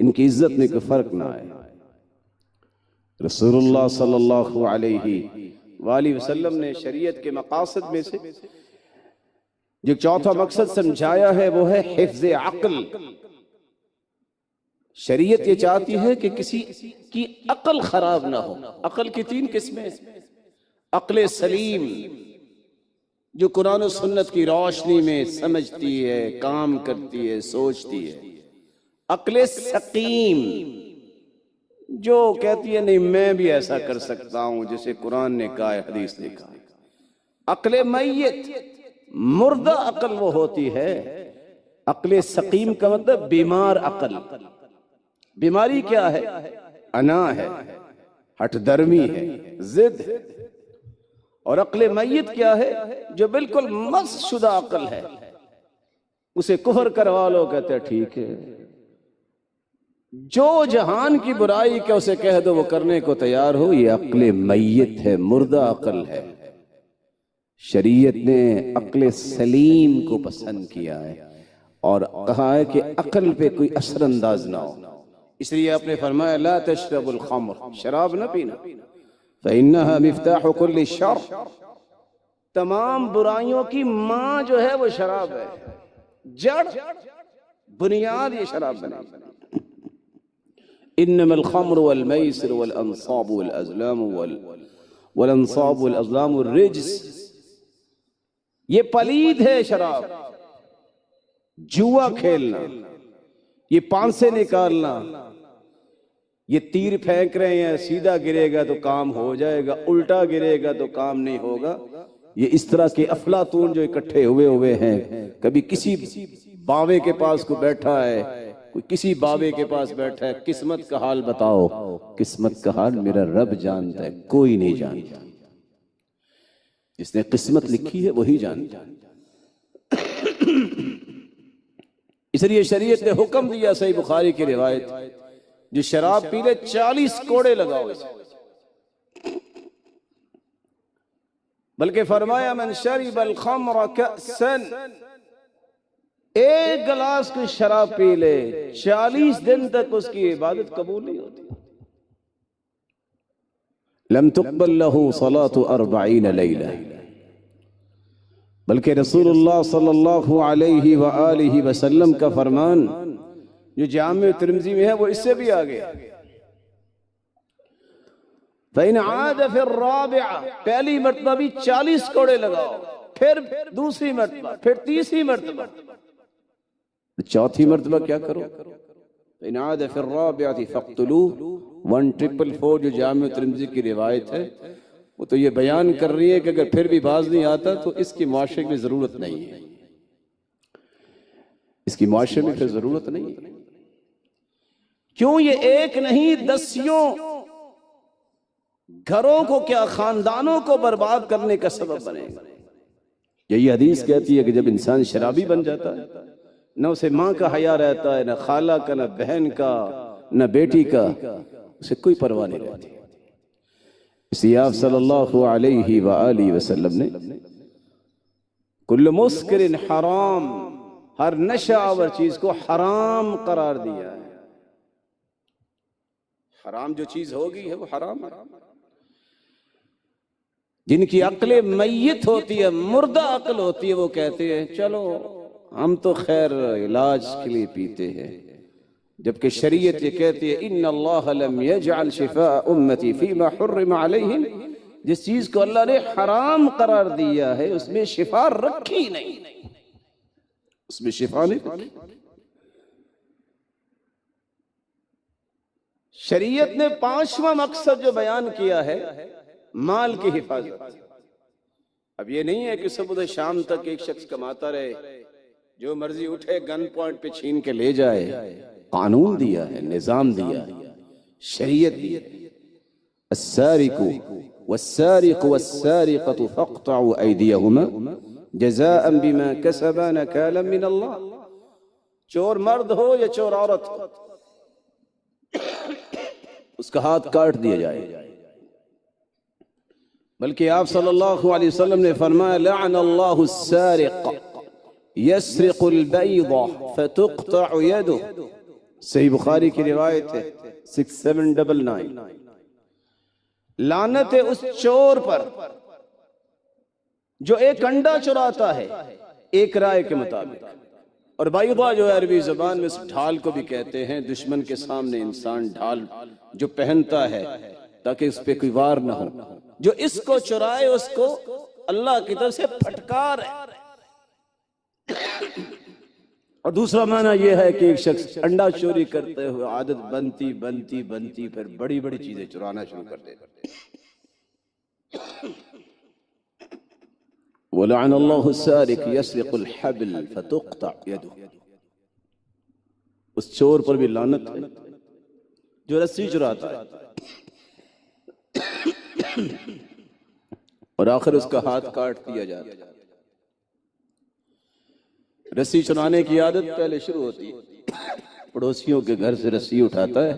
ان کی عزت میں کوئی فرق نہ آئے۔ رسول اللہ صلی اللہ علیہ وآلہ وسلم نے شریعت کے مقاصد میں سے جو 4تھا مقصد سمجھایا ہے وہ ہے حفظ عقل۔ شریعت یہ چاہتی ہے کہ کسی کی عقل خراب نہ ہو۔ عقل کی 3 قسمیں، عقل سلیم جو قرآن و سنت کی روشنی میں سمجھتی ہے، کام کرتی ہے، سوچتی ہے۔ عقل سقیم جو کہتی ہے نہیں میں بھی ایسا کر سکتا ہوں جیسے قرآن نے کہا ہے، حدیث نے کہا ہے۔ عقل میت، مردہ عقل وہ ہوتی ہے۔ عقل سقیم کا مطلب بیمار عقل۔ بیماری کیا ہے؟ انا ہے، ہٹ درمی ہے، ضد ہے۔ اور عقل میت کیا ہے؟ جو بالکل مسخ شدہ عقل ہے، اسے کفر کروا لو کہتے ہیں ٹھیک ہے، جو جہان کی برائی کا اسے کہہ دو وہ کرنے کو تیار ہو، یہ عقل میت ہے، مردہ عقل ہے۔ شریعت نے عقل سلیم کو پسند کیا ہے اور کہا ہے کہ عقل پہ کوئی اثر انداز نہ ہو۔ اس لیے آپ نے فرمایا لا تشربوا الخمر، شراب نہ پینا، فإنها مفتاح كل شر، تمام برائیوں کی ماں جو ہے وہ شراب ہے، جڑ بنیاد یہ شراب بنے۔ انما الخمر والمیسر والانصاب والازلام والانصاب والازلام الرجس، یہ پلید ہے شراب، جوا کھیلنا، یہ پانسے نکالنا، یہ تیر پھینک رہے ہیں، سیدھا گرے گا تو کام ہو جائے گا، الٹا گرے گا تو کام نہیں ہوگا۔ یہ اس طرح کے افلاطون جو اکٹھے ہوئے ہیں، کبھی کسی باوے کے پاس کو بیٹھا ہے، کوئی کسی باوے کے پاس بیٹھا ہے، قسمت کا حال بتاؤ، قسمت کا حال میرا رب جانتا ہے، کوئی نہیں جانتا۔ جس نے قسمت لکھی ہے وہی جانتا ہے۔ اس لیے شریعت نے حکم دیا، صحیح بخاری کی روایت، جو شراب پی لے 40 کوڑے لگاؤ اسے۔ بلکہ فرمایا من شرب الخمر کأسا، ایک گلاس کی شراب پی لے 40 دن تک اس کی عبادت قبول نہیں ہوتی۔ لم تقبل له صلاة 40 لیلہ۔ بلکہ رسول اللہ صلی اللہ علیہ وآلہ وسلم کا فرمان جو جامع ترمذی میں ہے وہ اس سے بھی آگے، فَإِنْ عَادَ فِي الرَّابِعَةِ، پہلی مرتبہ بھی 40 کوڑے لگاؤ، پھر دوسری مرتبہ، پھر تیسری مرتبہ، چوتھی مرتبہ کیا کرو؟ فَإِنْ عَادَ فِي الرَّابِعَةِ فَاقْتُلُوهُ 1444 جو جامع ترمذی کی روایت ہے، وہ تو یہ بیان کر رہی ہے کہ اگر پھر بھی باز نہیں آتا تو اس کی معاشرے میں ضرورت نہیں ہے، اس کی معاشرے میں پھر ضرورت نہیں ہے۔ کیوں یہ ایک نہیں 10 گھروں کو کیا خاندانوں کو برباد کرنے کا سبب بنے گا۔ یہی حدیث کہتی ہے کہ جب انسان شرابی بن جاتا ہے، نہ اسے ماں کا حیا رہتا ہے، نہ خالہ کا، نہ بہن کا، نہ بیٹی کا، اسے کوئی پرواہ نہیں رہتی۔ اس لیے آپ صلی اللہ علیہ وآلہ وسلم نے کل مسکر حرام، ہر نشہ آور چیز کو حرام قرار دیا ہے۔ حرام جو چیز ہوگی ہے وہ حرام ہے۔ جن کی عقل میت ہوتی ہے، مردہ عقل ہوتی ہے، وہ کہتے ہیں چلو ہم تو خیر علاج کے لیے پیتے ہیں، جبکہ شریعت یہ کہتی ہے ان اللہ لم یجعل شفاء امتی فیما حرم علیہم، جس چیز کو اللہ نے حرام قرار دیا ہے اس میں شفا رکھی نہیں، اس میں شفا نہیں رکھی۔ شریعت نے 5واں مقصد جو بیان کیا ہے مال کی حفاظت۔ اب یہ نہیں ہے کہ صبح سے شام تک ایک شخص کماتا رہے، جو مرضی اٹھے گن پوائنٹ پہ چھین کے لے جائے۔ قانون دیا ہے، نظام دیا ہے، شریعت دی ہے۔ السارق والسارق والسارقة فاقطعوا أيديهما جزاء بما كسبا نكالا من اللہ، چور مرد ہو یا چور عورت ہو، اس کا ہاتھ کاٹ دیا جائے۔ بلکہ آپ صلی اللہ علیہ وسلم نے فرمایا لعن اللہ السارق یسرق البیض فتقطع یدہ، صحیح بخاری کی روایت ہے 6799۔ لعنت ہے اس چور پر جو ایک انڈا چراتا ہے ایک رائے کے مطابق۔ اور بیضہ جو ہے عربی زبان میں اس ڈھال کو بھی کہتے ہیں، دشمن کے سامنے انسان ڈھال جو پہنتا ہے تاکہ اس پہ کوئی وار نہ ہو، جو اس کو چرائے اس کو اللہ کی طرف سے پھٹکار ہے۔ اور دوسرا معنی یہ ہے کہ ایک شخص انڈا چوری کرتے ہوئے عادت بنتی بنتی بنتی پھر بڑی بڑی چیزیں چرانا شروع کر دیتا۔ وَلَعَنَ اللَّهُ السَّارِقَ يَسْرِقُ الْحَبْلَ فَتُقْطَعْ يَدُهُ، اس چور پر بھی لعنت ہے جو رسی چراتا ہے اور آخر اس کا ہاتھ کاٹ دیا جاتا ہے۔ رسی چرانے کی عادت پہلے شروع ہوتی ہے، پڑوسیوں کے گھر سے رسی اٹھاتا ہے،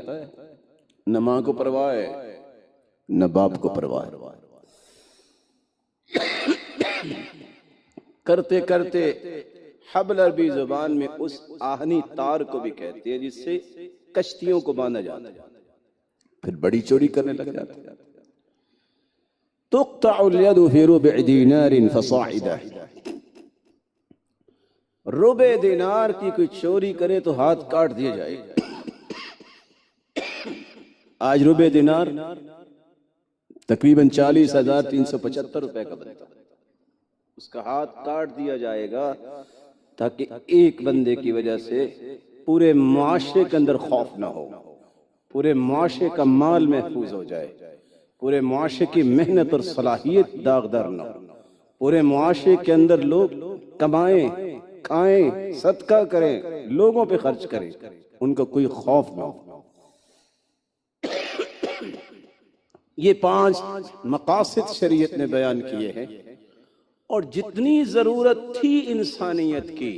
نہ ماں کو پرواہ ہے نہ باپ کو پرواہ ہے۔ کرتے کرتے حبل عربی زبان میں اس آہنی تار کو بھی کہتے ہیں جس سے کشتیوں کو باندھا جاتا ہے، پھر بڑی چوری کرنے لگ جاتا ہے۔ تقطع الید فی ربع دینار فصاعدا، ربع دینار کی کوئی چوری کرے تو ہاتھ کاٹ دیا جائے گا۔ آج ربع دینار تقریباً 40,375 روپے کا بنتا ہے، اس کا ہاتھ کاٹ دیا جائے گا تاکہ ایک بندے کی وجہ سے پورے معاشرے کے اندر خوف نہ ہو، پورے معاشرے کا مال محفوظ ہو جائے، پورے معاشرے کی محنت اور صلاحیت داغدار نہ ہو، پورے معاشرے کے اندر لوگ کمائیں، کھائیں، صدقہ کریں، لوگوں پہ خرچ کریں، ان کا کوئی خوف نہ ہو۔ یہ 5 مقاصد شریعت نے بیان کیے ہیں، اور جتنی ضرورت تھی انسانیت کی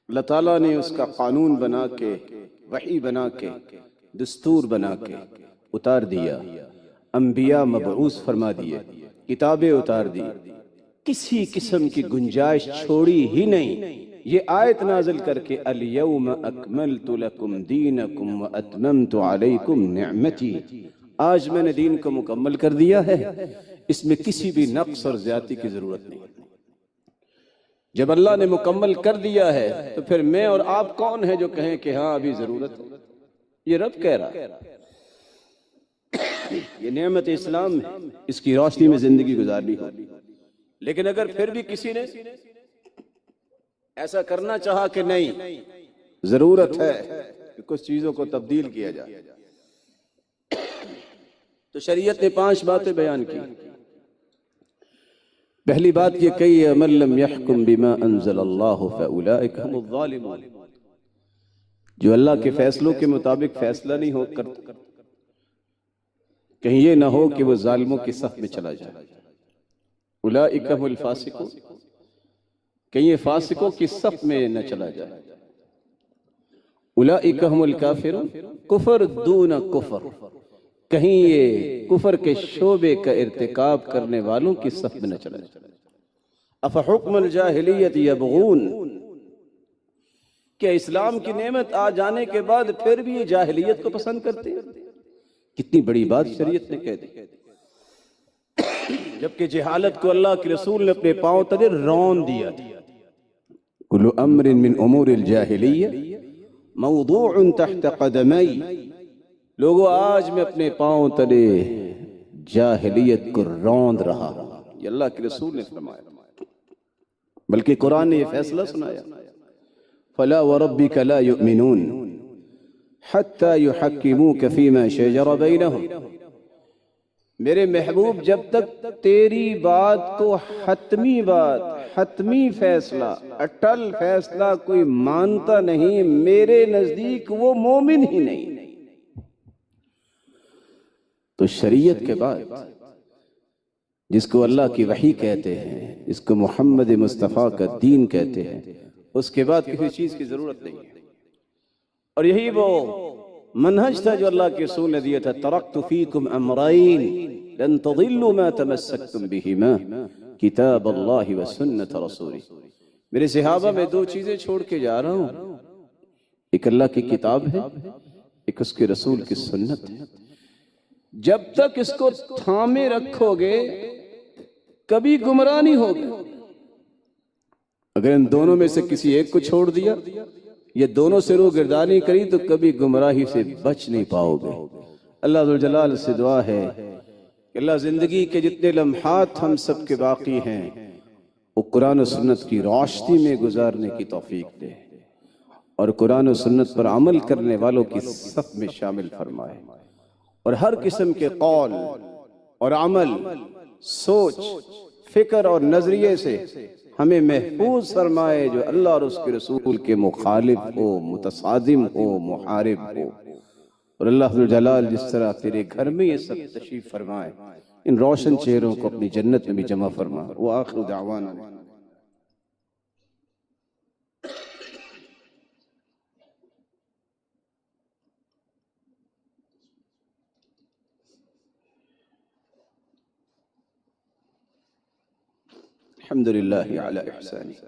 اللہ تعالیٰ نے اس کا قانون بنا کے، وحی بنا کے، دستور بنا کے اتار دیا، انبیاء مبعوث فرما دیے، کتابیں اتار دی، کسی قسم کی گنجائش چھوڑی ہی نہیں۔ یہ آیت نازل کر کے الیوم اکملت لکم دینکم واتممت علیکم نعمتی، آج میں نے دین کو مکمل کر دیا ہے، اس میں کسی بھی نقص اور زیادتی کی ضرورت نہیں۔ جب اللہ نے مکمل کر دیا ہے تو پھر میں اور آپ کون ہیں جو کہیں کہ ہاں ابھی ضرورت ہے؟ یہ رب کہہ رہا ہے۔ یہ نعمت اسلام ہے، اس کی روشنی میں زندگی گزارنی ہوگی۔ لیکن اگر پھر بھی کسی نے ایسا کرنا چاہا کہ نہیں، ضرورت ہے کہ کچھ چیزوں کو تبدیل کیا جائے، تو شریعت نے 5 باتیں بیان کی۔ پہلی بات یہ کہی ہے من لم يحكم بما انزل اللہ فاولئک هم الظالمون، جو اللہ کے فیصلوں کے مطابق فیصلہ نہیں ہو کرتا، کہیں یہ نہ ہو کہ وہ ظالموں کی صف میں چلا جائے۔ اولئک هم الفاسقون، کہیں یہ فاسقوں کی صف میں نہ چلا جائے۔ اولئک هم الکافرون، کفر دون کفر، کہیں یہ کفر کے شعبے کا ارتکاب کرنے والوں کی صف میں نہ چلا جائے۔ افحکم الجاہلیت یبغون، کیا اسلام کی نعمت آ جانے کے بعد پھر بھی یہ جاہلیت کو پسند کرتے ہیں؟ کتنی بڑی بات شریعت نے کہہ دی، جبکہ جہالت کو اللہ کے رسول نے اپنے پاؤں تلے رون دیا تھا۔ کل امر من امور الجاہلیہ موضوع تحت قدمی، لوگوں آج میں اپنے پاؤں تلے جاہلیت کو روند رہا ہوں، یہ اللہ کے رسول نے فرمایا، بلکہ قرآن نے یہ فیصلہ سنایا، فلا وربک لا یؤمنون حتی یحکموک فیما شجر بینہم، میرے محبوب جب تک تیری بات کو حتمی بات، حتمی فیصلہ، اٹل فیصلہ کوئی مانتا نہیں، میرے نزدیک وہ مومن ہی نہیں۔ تو شریعت کے بعد جس کو اللہ کی وحی کہتے ہیں، جس کو محمد مصطفیٰ کا دین کہتے ہیں، اس کے بعد کسی چیز کی ضرورت نہیں ہے۔ اور یہی وہ منہج تھا جو اللہ کے رسول نے دیا تھا، ترکت فیکم امرین لن تضلوا ما تمسکتم بہما کتاب اللہ و سنت رسولی، میرے صحابہ میں 2 چیزیں چھوڑ کے جا رہا ہوں، ایک اللہ کی کتاب ہے، ایک اس کے رسول کی سنت ہے۔ جب تک اس کو تھامے رکھو گے کبھی گمراہ نہیں ہوگے۔ اگر ان دونوں میں سے کسی ایک کو چھوڑ دیا، یہ دونوں سے روگردانی کری، تو کبھی گمراہی سے بچ نہیں پاؤ گے۔ اللہ ذوالجلال سے دعا ہے کہ اللہ زندگی کے جتنے لمحات ہم سب کے باقی ہیں وہ قرآن و سنت کی روشنی میں گزارنے کی توفیق دے، اور قرآن و سنت پر عمل کرنے والوں کی صف میں شامل فرمائے، اور ہر قسم کے قول اور عمل، سوچ، فکر اور نظریے سے ہمیں محفوظ فرمائے جو اللہ اور اس کے رسول کے مخالف ہو، متصادم ہو، محارب ہو۔ اور اللہ ذوالجلال جس طرح تیرے گھر میں یہ سب تشریف فرمائے، ان روشن چہروں کو اپنی جنت میں بھی جمع فرما۔ وآخر دعوانا الحمد لله على إحسانه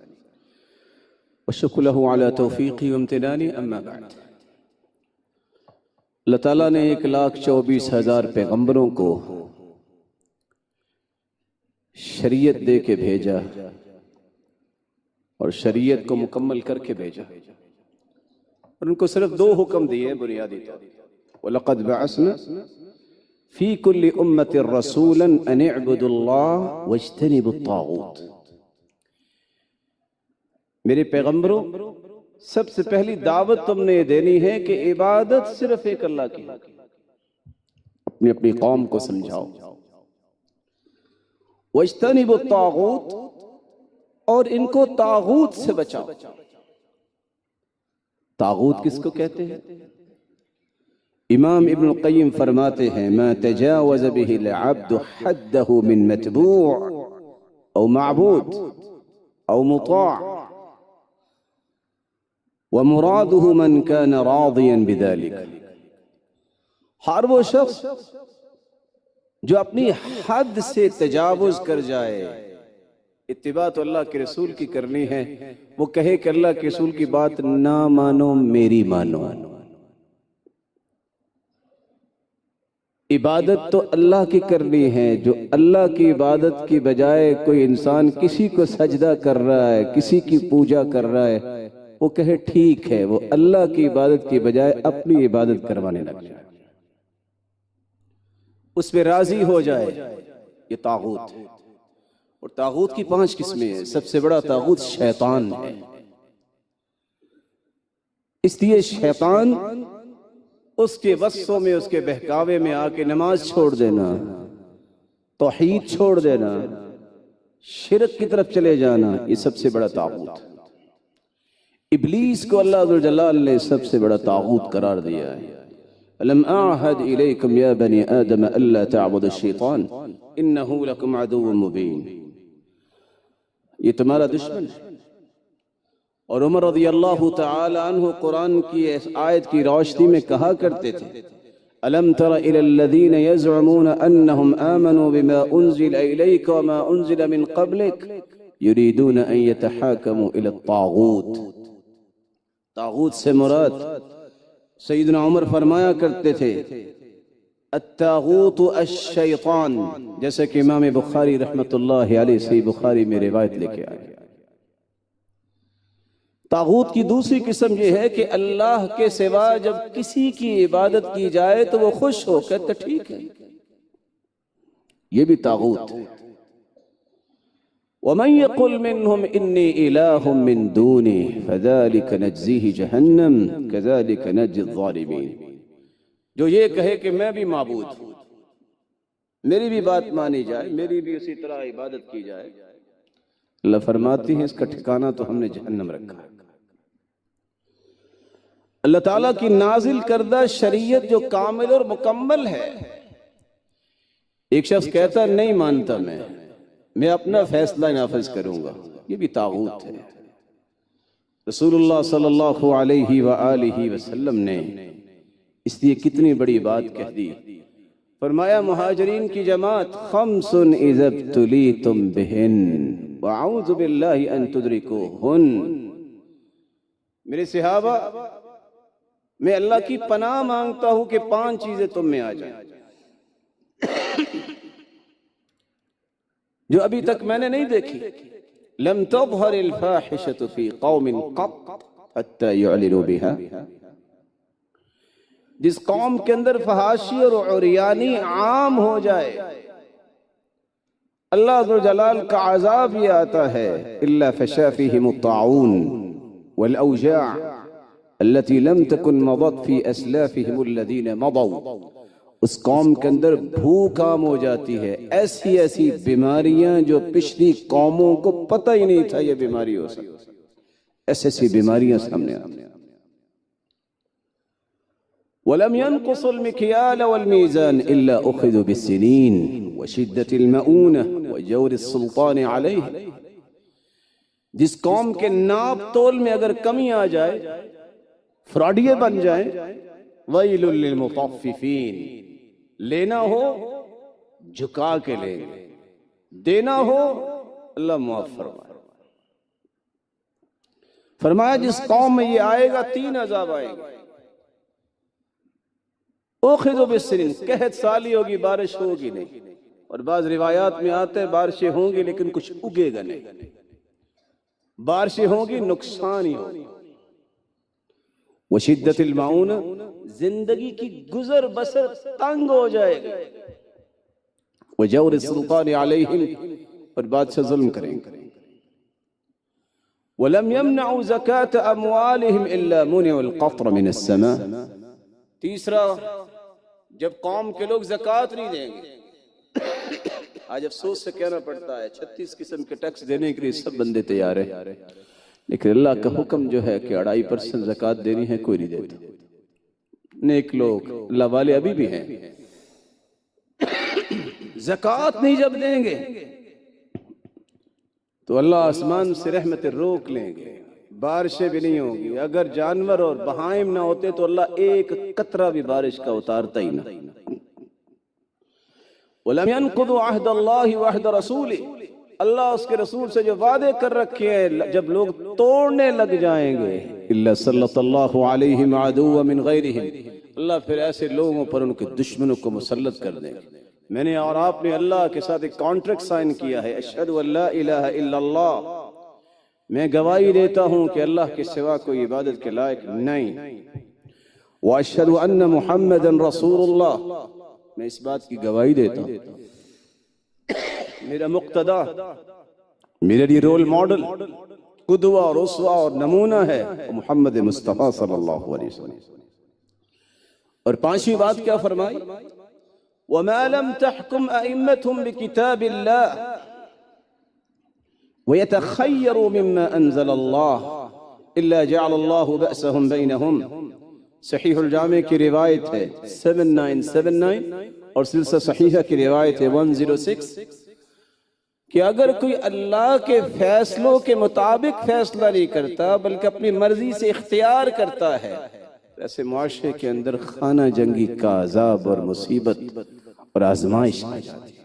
والشكر له على توفيقه وامتنانه، أما بعد۔ اللہ تعالیٰ نے 1,24,000 پیغمبروں کو شریعت دے کے بھیجا، اور شریعت کو مکمل کر کے بھیجا، اور ان کو صرف 2 حکم دیے بنیادی طور پر۔ وَلَقَدْ بَعَثْنَا فِي كُلِّ أُمَّةٍ رَسُولًا أَنِ اعْبُدُوا اللَّهَ وَاجْتَنِبُوا الطَّاغُوتَ، میرے پیغمبروں سب سے پہلی دعوت تم نے یہ دینی ہے کہ عبادت صرف ایک اللہ کی، اپنی اپنی قوم کو سمجھاؤ۔ وَاجْتَنِبُوا الطَّاغُوتَ، اور ان کو طاغوت سے بچاؤ۔ طاغوت کس کو کہتے ہیں؟ امام ابن القیم فرماتے ہیں ما تجاوز به العبد حده من متبوع او معبود او مطاع ومراده من كان راضيا بذلك، ہر وہ شخص جو اپنی حد سے تجاوز کر جائے، اتباع تو اللہ کے رسول کی کرنی ہے، وہ کہے کہ اللہ کے رسول کی بات نہ مانو، میری مانو۔ عبادت تو اللہ کی کرنی ہے، جو اللہ کی عبادت کی بجائے کوئی انسان کسی کو سجدہ کر رہا ہے، کسی کی پوجا کر رہا ہے، وہ کہے ٹھیک ہے، وہ اللہ کی عبادت کی بجائے اپنی عبادت کروانے لگ جائے، اس پہ راضی ہو جائے، یہ طاغوت ہے۔ اور طاغوت کی 5 قسمیں ہیں۔ سب سے بڑا طاغوت شیطان ہے، اس لیے شیطان اس کے وسوسوں میں، اس کے بہکاوے میں آ کے نماز چھوڑ دینا، توحید چھوڑ دینا، شرک کی طرف چلے جانا، یہ سب سے بڑا طاغوت ہے۔ ابلیس کو اللہ عز و جلال نے سب سے بڑا طاغوت قرار دیا ہے۔ أَلَمْ أَعْهَدْ إِلَيْكُمْ يَا بَنِي آدَمَ أَلَّا تَعْبُدُوا الشَّيْطَانَ إِنَّهُ لَكُمْ عَدُوٌّ مُبِينٌ، یہ تمہارا دشمن ہے۔ اور عمر رضی اللہ تعالی عنہ قرآن کی اس آیت کی روشنی میں کہا کرتے تھے أَلَمْ تَرَ إِلَى الَّذِينَ يَزْعُمُونَ أَنَّهُمْ آمَنُوا بِمَا أُنزِلَ إِلَيْكَ وَمَا أُنزِلَ مِن قَبْلِكَ يُرِيدُونَ أَن يَتَحَاكَمُوا إِلَى الطَّاغُوتِ۔ طاغوت سے مراد، سیدنا عمر فرمایا کرتے تھے الطاغوت الشیطان، جیسا کہ امام بخاری رحمت اللہ علیہ صحیح بخاری میں روایت لے کے آئے۔ طاغوت کی دوسری قسم یہ ہے کہ اللہ کے سوا جب کسی کی عبادت کی جائے تو وہ خوش ہو کہتا ٹھیک ہے، یہ بھی طاغوت ہے۔ وَمَن يَقُلْ مِنْهُمْ إِنِّي إِلَٰهٌ مِّن دُونِهِ فَذَلِكَ نَجْزِيهِ جَهَنَّمَ كَذَلِكَ نَجْزِي الظَّالِمِينَ، جو یہ کہے کہ میں بھی معبود ہوں، میری بھی بات مانی جائے، میری بھی اسی طرح عبادت کی جائے، اللہ فرماتی ہے اس کا ٹھکانہ تو ہم نے جہنم رکھا ہے۔ اللہ تعالیٰ کی نازل کردہ شریعت جو کامل اور مکمل ہے، ایک شخص کہتا نہیں مانتا، میں اپنا فیصلہ نافذ کروں گا، یہ بھی طاغوت ہے۔ رسول اللہ صلی اللہ علیہ وآلہ وسلم نے اس لیے کتنی بڑی بات کہہ دی، فرمایا مہاجرین کی جماعت خمس اذا ابتلیتم بہن واعوذ باللہ ان تدرکوہن، میرے صحابہ میں اللہ کی پناہ مانگتا ہوں کہ 5 چیزیں تم میں آ جائیں جو ابھی تک میں نے نہیں دیکھی۔ لم تظہر الفاحشۃ فی قوم قط حتی یعلنوا بها، جس قوم کے اندر فحاشی اور عریانی عام ہو جائے اللہ عز و جلال کا عذاب یہ آتا ہے الا فشا فیہم الطاعون والاوجاع التي لم تكن مضت في اسلافهم الذين مضوا، اس قوم کے اندر بھوک عام ہو جاتی ہے، ایسی ایسی بیماریاں جو پچھلی قوموں کو پتہ ہی نہیں تھا یہ بیماری ہو سکتی، ایسی ایسی بیماریاں سامنے آتی ہیں۔ وَلَمْ يَنْقُصُ الْمِكْيَالَ وَالْمِيزَانَ إِلَّا أُخِذُوا بِالسِّنِينَ وَشِدَّةِ الْمَؤُونَةِ وَجَوْرِ السُّلْطَانِ عَلَيْهِ، جس قوم کے ناپ تول میں اگر کمی آ جائے، فراڈیے بن جائیں، وَيْلٌ لِّلْمُطَفِّفِينَ، لینا ہو جھکا کے لیں، دینا ہو اللہ معاف فرمائے۔ فرمایا جس قوم میں یہ آئے گا 3 عذاب آئے گا۔ اخذوا بالسنین، قحط سالی ہوگی، بارش ہوگی نہیں، اور بعض روایات میں آتے ہیں بارشیں ہوں گی لیکن کچھ اگے گا نہیں، بارشیں ہوں گی نقصان ہی ہوگی۔ وشدت المعون، زندگی کی گزر بسر تنگ ہو جائے گی۔ وجور السلطان علیہم، اور بادشاہ ظلم کریں گے۔ وَلَمْ يَمْنَعُوا زَكَاةَ أَمْوَالِهِمْ إِلَّا مُنِعُوا الْقَطْرَ مِنَ السَّمَاءِ۔ تیسرا، جب قوم کے لوگ زکوٰۃ نہیں دیں گے، آج افسوس سے کہنا پڑتا ہے 36 قسم کے ٹیکس دینے کے لیے سب بندے تیار ہیں، لیکن اللہ کا حکم جو ہے کہ 2.5% زکوٰۃ دینی ہے، کوئی نہیں دیتا۔ نیک لوگ اللہ والے ابھی بھی ہیں، زکوٰۃ نہیں جب دیں گے تو اللہ آسمان سے رحمتیں روک لیں گے، بارشیں بھی نہیں ہوں گی۔ اگر جانور اور بہائم نہ ہوتے تو اللہ ایک قطرہ بھی بارش کا اتارتا ہی نہ۔ وَلَمْ يَنْقُضُوا عَهْدَ اللَّهِ وَعْهْدَ رَسُولِهِ، اللہ اس کے رسول سے جو وعدے کر رکھے ہیں جب لوگ توڑنے لگ جائیں گے، إِلَّا سَلَّطَ اللَّهُ عَلَيْهِمْ عَدُوًّا مِنْ غَيْرِهِمْ، اللہ پھر ایسے لوگوں پر ان کے دشمنوں کو مسلط کر دیں گے۔ میں نے اور آپ نے اللہ کے ساتھ ایک کانٹریکٹ سائن کیا ہے، اشہد ان لا الہ الا اللہ، میں گواہی دیتا ہوں کہ اللہ کے سوا کوئی عبادت کے لائق نہیں، واشہد ان محمدا رسول اللہ، میں اس بات کی گواہی دیتا ہوں۔ میرا مقتدا، میرے لیے رول ماڈل، قدوہ اور اسوہ اور نمونہ ہے محمد مصطفیٰ صلی اللہ علیہ وسلم۔ اور پانچویں بات کیا فرمائی؟ وَمَا لَمْ تَحْكُمْ أَئِمَّتُهُمْ بِكِتَابِ اللَّهِ وَيَتَخَيَّرُوا مِمَّا أَنزَلَ اللَّهِ إِلَّا جَعَلَ اللَّهُ بَأْسَهُمْ بَيْنَهُمْ۔ صحیح الجامع کی روایت ہے 7979 اور سلسلہ صحیحہ کی روایت ہے 106 کہ اگر کوئی اللہ کے فیصلوں کے مطابق فیصلہ نہیں کرتا بلکہ اپنی مرضی سے اختیار کرتا ہے، ایسے معاشرے کے اندر خانہ جنگی کا عذاب اور مصیبت اور آزمائش آ جاتی ہے۔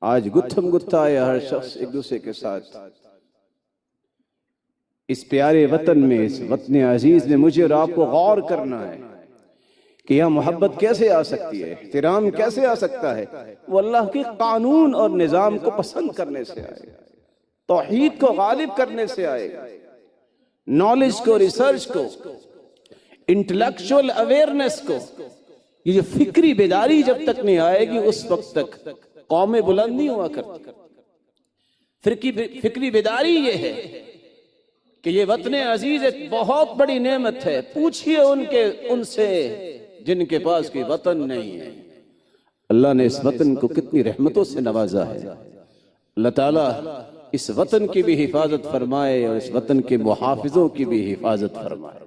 آج گتھم گتھا ہے ہر شخص ایک دوسرے کے ساتھ۔ اس پیارے وطن میں، اس وطن عزیز میں مجھے اور آپ کو غور کرنا ہے کہ یہاں محبت کیسے آ سکتی ہے، احترام کیسے آ سکتا ہے۔ وہ اللہ کے قانون اور نظام کو پسند کرنے سے آئے گا، توحید کو غالب کرنے سے آئے گا، نالج کو، ریسرچ کو، انٹلیکچول اویئرنس کو۔ یہ جو فکری بیداری جب تک نہیں آئے گی اس وقت تک قومیں بلند نہیں ہوا کرتی۔ فکری بیداری یہ ہے کہ یہ وطن عزیز ایک بہت بڑی نعمت ہے، پوچھئے ان سے جن کے پاس کوئی وطن نہیں ہے۔ اللہ نے اس وطن کو کتنی رحمتوں سے نوازا ہے۔ اللہ تعالیٰ اس وطن کی بھی حفاظت فرمائے اور اس وطن کے محافظوں کی بھی حفاظت فرمائے۔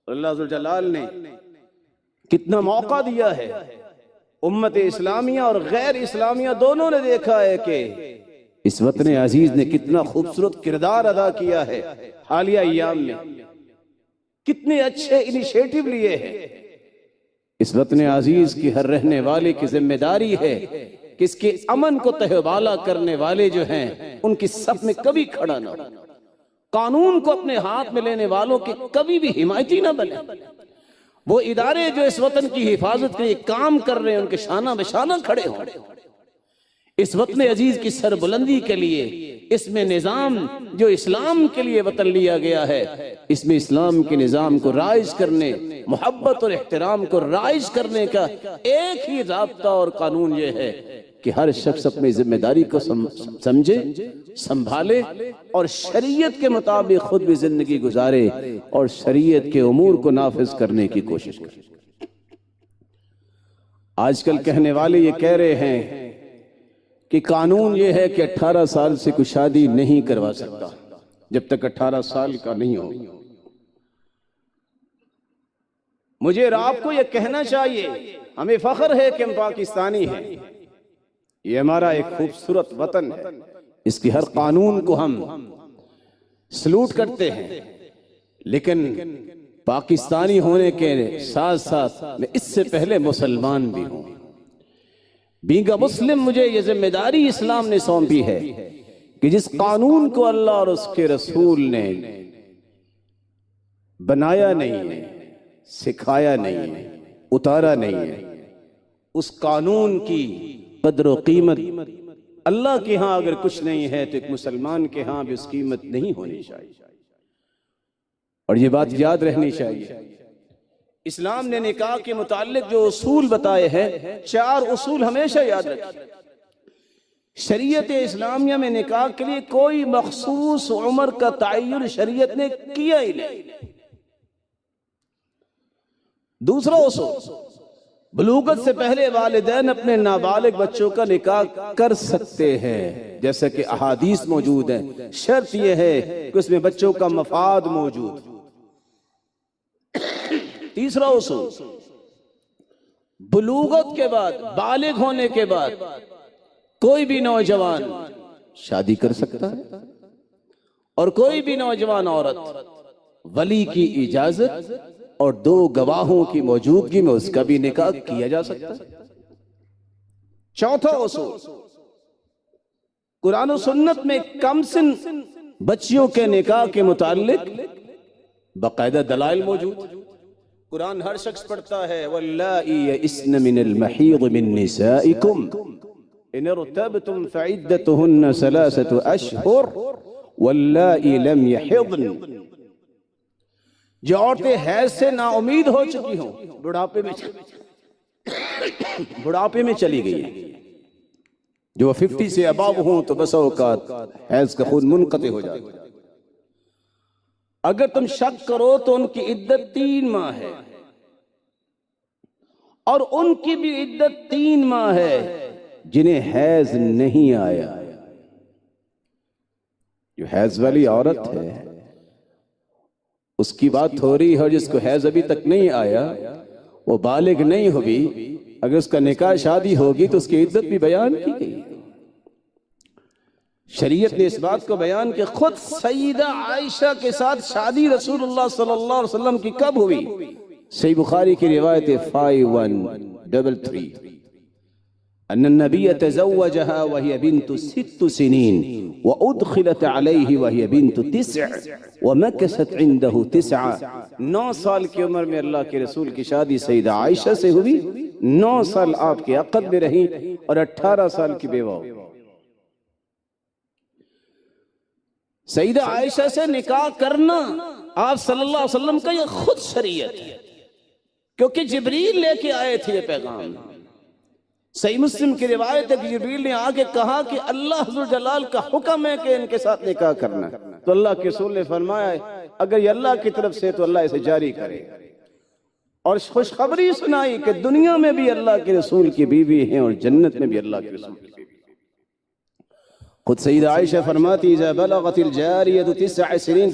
اللہ ذوالجلال نے کتنا موقع دیا ہے، امت اسلامیہ اور غیر اسلامیہ دونوں نے دیکھا ہے کہ اس وطن عزیز نے کتنا خوبصورت کردار ادا کیا ہے۔ حالیہ ایام میں کتنے اچھے انیشیٹو لیے ہیں۔ اس وطن عزیز کی ہر رہنے والے کی ذمہ داری ہے کہ اس کے امن کو تہوالہ کرنے والے جو ہیں ان کی صف میں کبھی کھڑا نہ ہو، قانون کو اپنے ہاتھ میں لینے والوں کے کبھی بھی حمایتی نہ بنے۔ وہ ادارے جو اس وطن کی حفاظت کے لیے کام کر رہے ہیں ان کے شانہ بشانہ کھڑے ہوں۔ اس وطن عزیز کی سربلندی کے لیے، اس میں نظام جو اسلام کے لیے وطن لیا گیا ہے، اس میں اسلام کے نظام کو رائج کرنے، محبت اور احترام کو رائج کرنے کا ایک ہی ضابطہ اور قانون یہ ہے کہ ہر شخص اپنی ذمہ داری کو سمجھے، سنبھالے اور شریعت کے مطابق خود بھی زندگی گزارے اور شریعت کے امور کو نافذ کرنے کی کوشش کرے۔ آج کل کہنے والے یہ کہہ رہے ہیں کہ قانون یہ ہے کہ 18 سال سے کوئی شادی نہیں کروا سکتا جب تک 18 سال کا نہیں ہو۔ مجھے اور آپ کو یہ کہنا چاہیے، ہمیں فخر ہے کہ ہم پاکستانی ہیں، یہ ہمارا ایک خوبصورت وطن ہے، اس کی ہر قانون کو ہم سلوٹ کرتے ہیں، لیکن پاکستانی ہونے کے ساتھ ساتھ میں اس سے پہلے مسلمان بھی ہوں۔ بینگ اے مسلم مجھے یہ ذمہ داری اسلام نے سونپی ہے کہ جس قانون کو اللہ اور اس کے رسول نے بنایا نہیں ہے، سکھایا نہیں ہے، اتارا نہیں ہے، اس قانون کی قدر و قیمت اللہ کے ہاں اگر کچھ نہیں ہے تو ایک مسلمان کے ہاں بھی اس قیمت نہیں ہونی چاہیے، اور یہ بات یاد رہنی چاہیے۔ اسلام نے نکاح کے متعلق جو اصول بتائے ہیں، 4 اصول ہمیشہ یاد رکھیں شریعت اسلامیہ میں نکاح کے لیے کوئی مخصوص عمر کا تعین شریعت نے کیا ہی نہیں۔ دوسرا اصول، بلوغت سے پہلے والدین اپنے نابالغ بچوں کا نکاح کر سکتے ہیں، جیسا کہ احادیث موجود ہیں، شرط یہ ہے کہ اس میں بچوں کا مفاد موجود۔ تیسرا اصول، بلوغت کے بعد، بالغ ہونے کے بعد کوئی بھی نوجوان شادی کر سکتا ہے، اور کوئی بھی نوجوان عورت ولی کی اجازت اور 2 گواہوں کی موجودگی میں اس کا بھی نکاح کیا جا سکتا ہے۔ چوتھا اصول، قرآن و سنت میں کم سن بچیوں کے نکاح کے متعلق باقاعدہ دلائل موجود۔ قرآن ہر شخص پڑھتا ہے وَاللَّائِي يَئِسْنَ مِنَ الْمَحِيضِ مِن نِّسَائِكُمْ إِنِ ارْتَبْتُمْ فَعِدَّتُهُنَّ 3 أَشْهُرٍ وَاللَّائِي لَمْ يَحِضْنَ، جو عورتیں حیض سے نا امید ہو چکی ہوں، بڑھاپے میں چلی گئی ہیں، جو 50 سے اباب ہوں تو بس اوقات حیض کا خون منقطع ہو جاتا ہے، اگر تم شک کرو تو ان کی عدت 3 ماہ ہے، اور ان کی بھی عدت 3 ماہ ہے جنہیں حیض نہیں آیا۔ جو حیض والی عورت ہے اس کی بات ہو رہی ہے، اور جس کو حیض ابھی تک نہیں آیا، وہ بالغ نہیں ہوئی، اگر اس کا نکاح شادی ہوگی تو اس کی عدت بھی بیان کی گئی۔ شریعت نے اس بات کو بیان کہ خود سیدہ عائشہ کے ساتھ شادی رسول اللہ صلی اللہ علیہ وسلم کی کب ہوئی؟ صحیح بخاری کی روایت 5133 ان النبی تزوجها وهي بنت 6 سنين وادخلت عليه وهي بنت 9 ومكثت عنده 9۔ 9 سال کی عمر میں اللہ کے رسول کی شادی سیدہ عائشہ سے ہوئی، 9 سال آپ کے عقد میں رہی، اور 18 سال کی بیوہ ہوئی۔ سیدہ عائشہ سے نکاح کرنا آپ صلی اللہ علیہ وسلم کا یہ خود شریعت ہے، کیونکہ جبریل لے کے آئے تھے یہ پیغام۔ صحیح مسلم کی روایت ہے کہ جبریل نے آگے کہا کہ اللہ ذوالجلال کا حکم ہے کہ ان کے ساتھ نکاح کرنا، تو اللہ کے رسول نے فرمایا اگر یہ اللہ کی طرف سے تو اللہ اسے جاری کرے، اور خوشخبری سنائی کہ دنیا میں بھی اللہ کے رسول کی بیوی ہیں اور جنت میں بھی اللہ کے رسول کی بیوی۔ خود سیدہ عائشہ فرماتی اذا بلغت الجاریہ 9 سنین